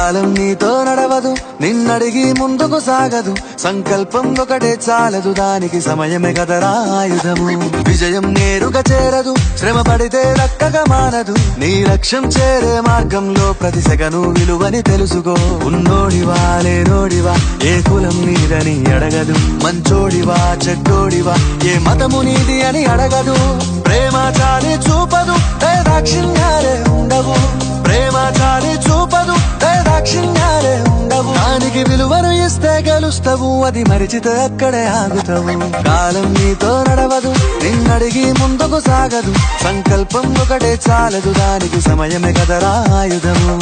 కాలం నీతో నడవదు, నిన్నడిగి ముందుకు సాగదు. సంకల్పం ఒకటే చాలదు, దానికి సమయమే కదరా ఆయుధము. విజయం నేరుగా చేరదు, శ్రమ పడితే దక్కగా మానదు. నీ లక్ష్యం చేరే మార్గంలో ప్రతి సెగను విలువని తెలుసుకో. ఉన్నోడివా లేనోడివా, ఏ కులం నీదని అడగదు. మంచోడివా చెడ్డోడివా, ఏ మతము నీది అని అడగదు. ప్రేమ చాలి చూపదు, దాక్షిణ్యాలే ఉండవు. ప్రేమ చాలి చూపదు, దాక్షిణ్యాలే ఉండవు. దానికి విలువను ఇస్తే గెలుస్తావు, అది మరిచితే అక్కడే ఆగుతావు. కాలం నీతో నడవదు, నిన్నడిగి ముందుకు సాగదు. సంకల్పం ఒకటే చాలదు, దానికి సమయమే కదరా ఆయుధము.